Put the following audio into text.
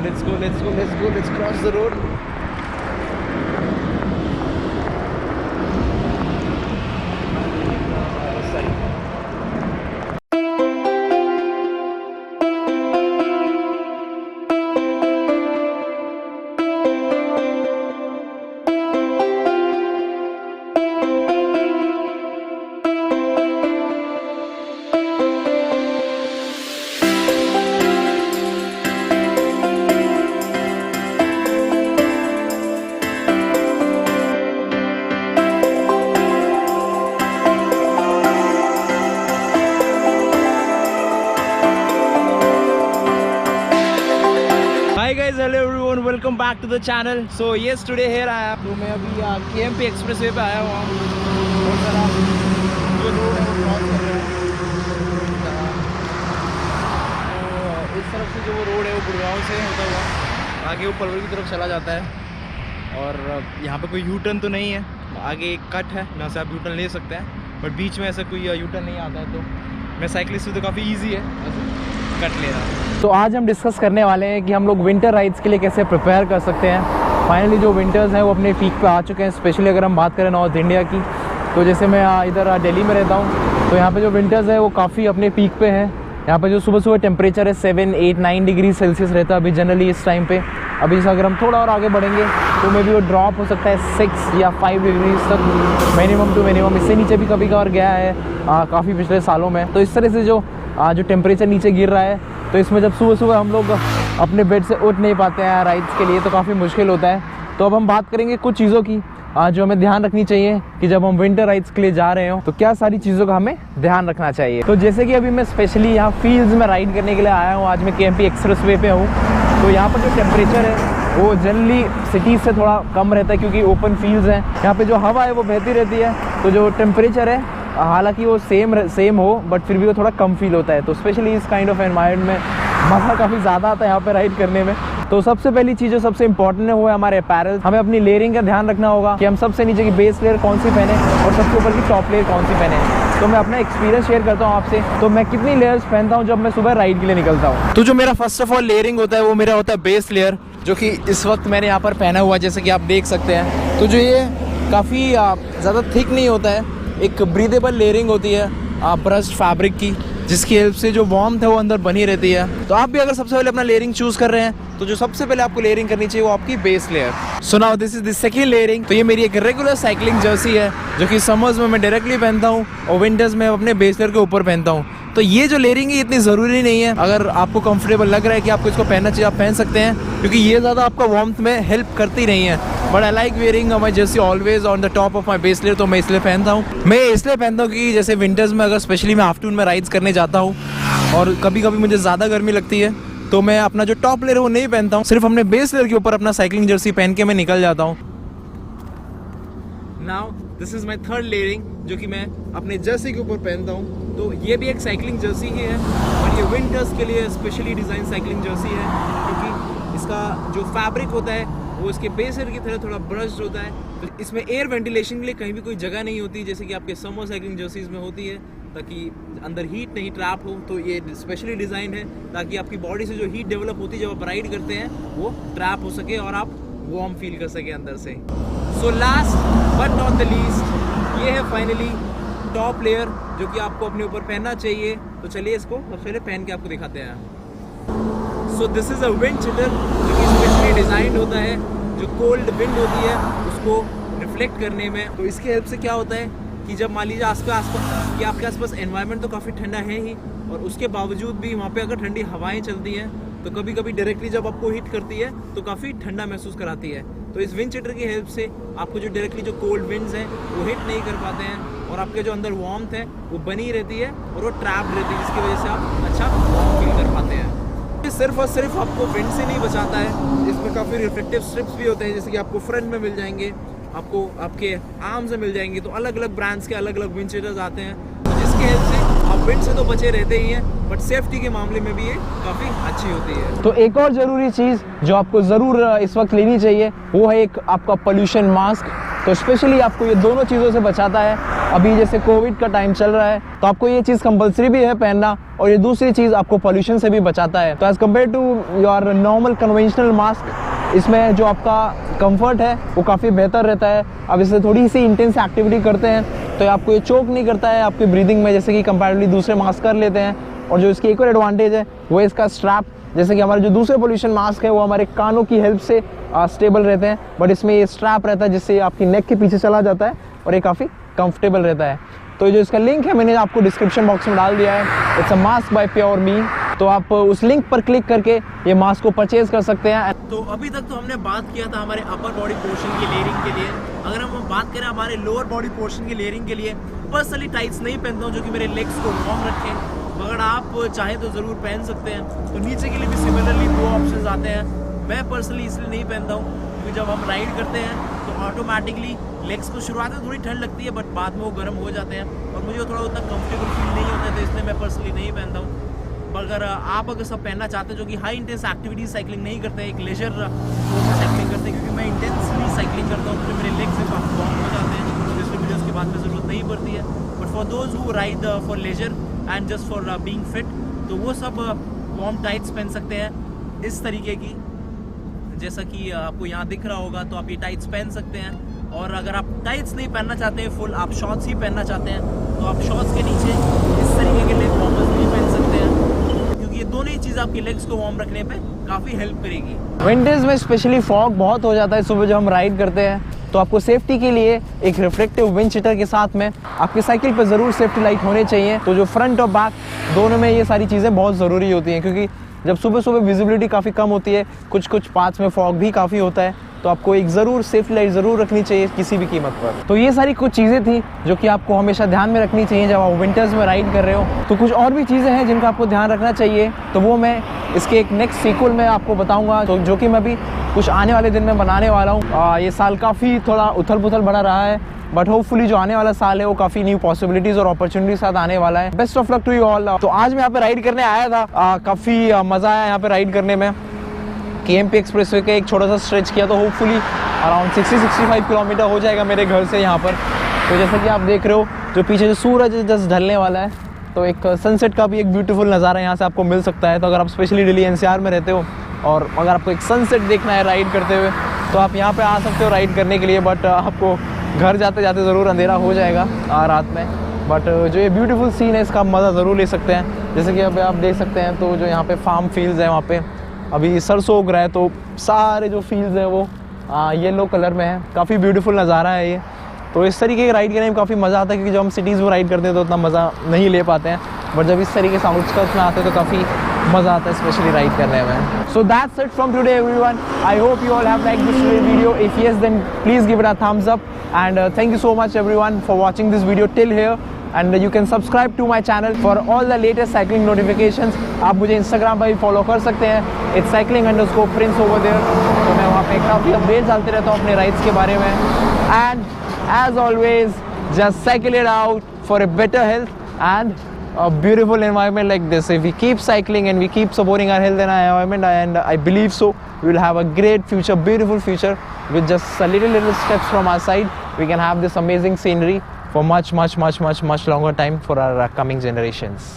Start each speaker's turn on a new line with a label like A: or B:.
A: let's cross the road. Hi guys, hello everyone, welcome back to the channel. So yes, today here I am. तो मैं अभी KMP expressway पे आया हुआ हूँ। बहुत सारा जो रोड है वो क्रॉस कर रहे हैं। तो इस तरफ से जो वो रोड है वो गुड़गांव से होता हुआ आगे वो पलवल की तरफ चला जाता है। और यहाँ पे कोई यू टर्न तो नहीं है, आगे एक कट है जहाँ से आप यू टर्न ले सकते हैं, बट बीच में ऐसा कोई यू टर्न नहीं आता है। तो मैं साइकिलिस्ट हूँ तो काफ़ी ईजी है कट लेना। तो आज हम डिस्कस करने वाले हैं कि हम लोग विंटर राइड्स के लिए कैसे प्रिपेयर कर सकते हैं। फाइनली जो विंटर्स हैं वो अपने पीक पे आ चुके हैं। स्पेशली अगर हम बात करें नॉर्थ इंडिया की, तो जैसे मैं इधर दिल्ली में रहता हूँ, तो यहाँ पे जो विंटर्स है वो काफ़ी अपने पीक पे है। यहाँ पे जो सुबह सुबह टेम्परेचर है 7, 8, 9 डिग्री सेल्सियस रहता है अभी जनरली इस टाइम पे। अभी जैसे अगर हम थोड़ा और आगे बढ़ेंगे तो मे भी वो ड्रॉप हो सकता है 6 या 5 डिग्रीज तक मिनिमम टू मिनिमम। इससे नीचे भी कभी कभार गया है काफ़ी पिछले सालों में। तो इस तरह से जो टेम्परेचर नीचे गिर रहा है, तो इसमें जब सुबह सुबह हम लोग अपने बेड से उठ नहीं पाते हैं राइड्स के लिए, तो काफ़ी मुश्किल होता है। तो अब हम बात करेंगे कुछ चीज़ों की जो हमें ध्यान रखनी चाहिए कि जब हम विंटर राइड्स के लिए जा रहे हो तो क्या सारी चीज़ों का हमें ध्यान रखना चाहिए। तो जैसे कि अभी मैं स्पेशली यहाँ फील्ड्स में राइड करने के लिए आया हूँ। आज मैं KMP एक्सप्रेसवे पे हूँ। तो यहाँ पर जो टेम्परेचर है वो जनरली सिटीज़ से थोड़ा कम रहता है, क्योंकि ओपन फील्ड्स हैं। यहाँ पे जो हवा है वो बहती रहती है, तो जो टेम्परेचर है हालांकि वो सेम हो, बट फिर भी वो थोड़ा कम फील होता है। तो स्पेशली इस काइंड ऑफ एनवायरनमेंट में मज़ा काफ़ी ज़्यादा आता है यहाँ पे राइड करने में। तो सबसे पहली चीज़ जो सबसे इंपॉर्टेंट है वो है हमारे अपैरल। हमें अपनी लेयरिंग का ध्यान रखना होगा कि हम सबसे नीचे की बेस लेयर कौन सी पहने और सबसे ऊपर की टॉप लेयर कौन सी पहने। तो मैं अपना एक्सपीरियंस शेयर करता हूँ आपसे। तो मैं कितनी लेयर्स पहनता हूँ जब मैं सुबह राइड के लिए निकलता हूँ। तो जो मेरा फर्स्ट ऑफ ऑल लेयरिंग होता है वो मेरा होता है बेस लेयर, जो कि इस वक्त मैंने यहाँ पर पहना हुआ, जैसे कि आप देख सकते हैं। तो जो ये काफ़ी ज़्यादा थिक नहीं होता है, एक ब्रीदेबल लेयरिंग होती है ब्रश्ड फैब्रिक की, जिसकी हेल्प से जो वार्मथ है वो अंदर बनी रहती है। तो आप भी अगर सबसे पहले अपना लेयरिंग चूज कर रहे हैं तो जो सबसे पहले आपको लेयरिंग करनी चाहिए वो आपकी base layer. So now this is the second layering. तो ये मेरी एक रेगुलर साइकिलिंग जर्सी है, जो कि समर्स में मैं डायरेक्टली पहनता हूँ और विंटर्स में अपने बेस लेयर के ऊपर पहनता हूँ। तो ये जो लेयरिंग है इतनी ज़रूरी नहीं है। अगर आपको कंफर्टेबल लग रहा है कि आपको इसको पहनना चाहिए, आप पहन सकते हैं, क्योंकि ये ज़्यादा आपका वार्मथ में हेल्प करती नहीं है। But I like wearing my Jersey always on the top of my base layer. तो मैं इसलिए पहनता हूँ। मैं इसलिए पहनता हूँ कि जैसे विंटर्स में अगर स्पेशली मैं आफ्टरनून में राइड्स करने जाता हूँ और कभी कभी मुझे ज़्यादा गर्मी लगती है, तो मैं अपना जो टॉप लेयर है वो नहीं पहनता हूँ, सिर्फ अपने बेस लेयर के ऊपर अपना साइकिलिंग जर्सी पहन के मैं निकल जाता हूँ। Now this is my third layering, जो कि मैं अपने जर्सी के ऊपर पहनता हूँ। तो ये भी एक साइकिलिंग जर्सी ही है, और ये विंटर्स के लिए स्पेशली डिज़ाइन साइकिलिंग जर्सी है, क्योंकि इसका जो फैब्रिक होता है वो इसके बेस लेयर की तरह थोड़ा ब्रश्ड होता है। तो इसमें एयर वेंटिलेशन के लिए कहीं भी कोई जगह नहीं होती, जैसे कि आपके समर साइकिलिंग जर्सीज में होती है, ताकि अंदर हीट नहीं ट्रैप हो। तो ये स्पेशली डिज़ाइन है ताकि आपकी बॉडी से जो हीट डेवलप होती है जब आप राइड करते हैं वो ट्रैप हो सके और आप वार्म फील कर सके अंदर से। So last but not the least, ये है फाइनली टॉप लेयर, जो कि आपको अपने ऊपर पहनना चाहिए। तो चलिए इसको सबसे पहले पहन के आपको दिखाते हैं। So this is a wind cheater, जो कि स्पेशली डिज़ाइंड होता है जो कोल्ड विंड होती है उसको रिफ्लेक्ट करने में। तो इसके हेल्प से क्या होता है कि जब मान लीजिए आसपास कि आपके आसपास एनवायरनमेंट तो काफ़ी ठंडा है ही, और उसके बावजूद भी वहाँ पे अगर ठंडी हवाएं चलती हैं तो कभी कभी डायरेक्टली जब आपको हीट करती है तो काफ़ी ठंडा महसूस कराती है। तो इस विंड चिटर की हेल्प से आपको जो डायरेक्टली जो कोल्ड विंड्स हैं वो हिट नहीं कर पाते हैं, और आपके जो अंदर वार्मथ है वो बनी रहती है और वो ट्रैप्ड रहती है, जिसकी वजह से आप अच्छा वार्म फील कर पाते हैं। ये सिर्फ और सिर्फ आपको विंड से नहीं बचाता है, इसमें काफ़ी रिफ्लेक्टिव स्ट्रिप्स भी होते हैं, जैसे कि आपको फ्रंट में मिल जाएंगे, आपको आपके आर्म से मिल जाएंगे। तो अलग अलग ब्रांड्स के अलग अलग विंड चिटर्स आते हैं, तो जिसकी हेल्प से आप विंड से तो बचे रहते ही हैं, बट सेफ्टी के मामले में भी ये काफ़ी अच्छी होती है। तो एक और ज़रूरी चीज़ जो आपको ज़रूर इस वक्त लेनी चाहिए वो है एक आपका पोल्यूशन मास्क। तो स्पेशली आपको ये दोनों चीज़ों से बचाता है,
B: अभी जैसे कोविड का टाइम चल रहा है तो आपको ये चीज़ कंपलसरी भी है पहनना, और ये दूसरी चीज़ आपको पॉल्यूशन से भी बचाता है। तो as compare to your normal conventional mask, इसमें जो आपका कंफर्ट है वो काफ़ी बेहतर रहता है। अब इससे थोड़ी सी इंटेंस एक्टिविटी करते हैं तो आपको ये चोक नहीं करता है आपकी ब्रीदिंग में, जैसे कि कंपैरेटिवली दूसरे मास्क कर लेते हैं। और जो इसकी एक और एडवांटेज है वो है इसका स्ट्रैप, जैसे कि हमारे जो दूसरे पोल्यूशन मास्क है वो हमारे कानों की हेल्प से स्टेबल रहते हैं, बट इसमें ये स्ट्रैप रहता है जिससे आपकी नेक के पीछे चला जाता है और ये काफ़ी कंफर्टेबल रहता है। तो जो इसका लिंक है मैंने आपको डिस्क्रिप्शन बॉक्स में डाल दिया है, it's a mask by pure me. तो आप उस लिंक पर क्लिक करके ये मास्क को परचेज कर सकते हैं।
A: तो अभी तक तो हमने बात किया था हमारे अपर बॉडी पोर्शन की लेयरिंग के लिए। अगर हम बात करें हमारे लोअर बॉडी पोर्शन की लेयरिंग के लिए, पर्सनली टाइट्स नहीं पहनता हूँ जो कि मेरे लेग्स को वार्म रखें। अगर आप चाहें तो ज़रूर पहन सकते हैं। तो नीचे के लिए भी सिमिलरली 2 ऑप्शंस आते हैं। मैं पर्सनली इसलिए नहीं पहनता हूँ क्योंकि जब हम राइड करते हैं तो ऑटोमेटिकली लेग्स को शुरुआत में थोड़ी ठंड लगती है, बट बाद में वो गर्म हो जाते हैं और मुझे थोड़ा उतना कंफर्टेबल फील नहीं होता है, तो इसलिए मैं पर्सनली नहीं पहनता हूँ। अगर आप सब पहनना चाहते हैं जो कि हाई इंटेंस एक्टिविटीज साइकिलिंग नहीं करते हैं, एक लेजर साइकिलिंग करते हैं, क्योंकि मैं इंटेंसली साइकिलिंग करता हूँ तो मेरे लेग्स से काफ़ी वार्म हो जाते हैं, जिसमें मुझे उसके बाद में ज़रूरत नहीं पड़ती है। But for those who ride for leisure and just for being fit, तो वो सब वार्म टाइट्स पहन सकते हैं इस तरीके की, जैसा कि आपको यहाँ दिख रहा होगा। तो आप ये टाइट्स पहन सकते हैं। और अगर आप टाइट्स नहीं पहनना चाहते हैं फुल, आप शॉर्ट्स ही पहनना चाहते हैं, तो आप शॉर्ट्स के नीचे इस तरीके के लेग वार्मर्स भी पहन सकते हैं, क्योंकि ये दोनों ही चीज़ आपके लेग्स को वार्म रखने पे काफ़ी हेल्प करेगी।
B: विंटर्स में स्पेशली फॉग बहुत हो जाता है सुबह जब हम राइड करते हैं, तो आपको सेफ्टी के लिए एक रिफ्लेक्टिव विंड शीटर के साथ में आपकी साइकिल पर ज़रूर सेफ्टी लाइट होने चाहिए। तो जो फ्रंट और बैक दोनों में ये सारी चीज़ें बहुत ज़रूरी होती हैं, क्योंकि जब सुबह सुबह विजिबिलिटी काफ़ी कम होती है, कुछ पार्ट्स में फॉग भी काफ़ी होता है, तो आपको एक ज़रूर सेफ्टी लाइट ज़रूर रखनी चाहिए किसी भी कीमत पर। तो ये सारी कुछ चीज़ें थी जो कि आपको हमेशा ध्यान में रखनी चाहिए जब आप विंटर्स में राइड कर रहे हो। तो कुछ और भी चीज़ें हैं जिनका आपको ध्यान रखना चाहिए, तो वो मैं इसके एक नेक्स्ट सीक्वल में आपको बताऊँगा, तो जो कि मैं भी कुछ आने वाले दिन में बनाने वाला हूँ। ये साल काफ़ी थोड़ा उथल पुथल बड़ा रहा है, बट होपफुली जो आने वाला साल है वो काफ़ी न्यू पॉसिबिलिटीज़ और अपॉर्चुनिटी साथ आने वाला है। Best of luck to you all. तो आज मैं यहाँ पे राइड करने आया था, काफ़ी मज़ा आया यहाँ पे राइड करने में। KMP एक्सप्रेसवे का एक छोटा सा स्ट्रेच किया, तो होपफुली अराउंड 60-65 किलोमीटर हो जाएगा मेरे घर से यहाँ पर। तो जैसा कि आप देख रहे हो जो पीछे जो सूरज जस्ट ढलने वाला है, तो एक सनसेट का भी एक ब्यूटीफुल नज़ारा यहाँ से आपको मिल सकता है। तो अगर आप स्पेशली दिल्ली NCR में रहते हो और अगर आपको एक सनसेट देखना है राइड करते हुए, तो आप यहाँ पे आ सकते हो राइड करने के लिए, बट आपको घर जाते जाते ज़रूर अंधेरा हो जाएगा रात में। बट जो ये ब्यूटीफुल सीन है इसका आप मज़ा ज़रूर ले सकते हैं। जैसे कि अभी आप देख सकते हैं तो जो यहाँ पे फार्म फील्ड्स हैं, वहाँ पे अभी सरसों उग रहा है, तो सारे जो फील्ड्स हैं वो येलो कलर में है। काफ़ी ब्यूटीफुल नज़ारा है ये। तो इस तरीके के राइड करने में काफ़ी मज़ा आता है, क्योंकि जब हम सिटीज़ में राइड करते हैं तो उतना मज़ा नहीं ले पाते हैं, बट जब इस तरीके से आउटस्कर्ट्स में आते हैं तो काफ़ी मज़ा आता है स्पेशली राइड करने में। So that's it from today everyone. I hope you all have liked this video. If yes then please give it a thumbs up, and thank you so much everyone for watching this video till here, and you can subscribe to my channel for all the latest cycling notifications. आप मुझे Instagram पर भी follow कर सकते हैं, it's cycling_prince over there। तो मैं वहाँ पे काफ़ी अपडेट्स डालते रहता हूँ अपने राइड्स के बारे में। And as always, just cycle it out for a better health and a beautiful environment like this. If we keep cycling and we keep supporting our health and our environment, and I believe so, we will have a great future, beautiful future, with just a little steps from our side. We can have this amazing scenery for much longer time for our coming generations.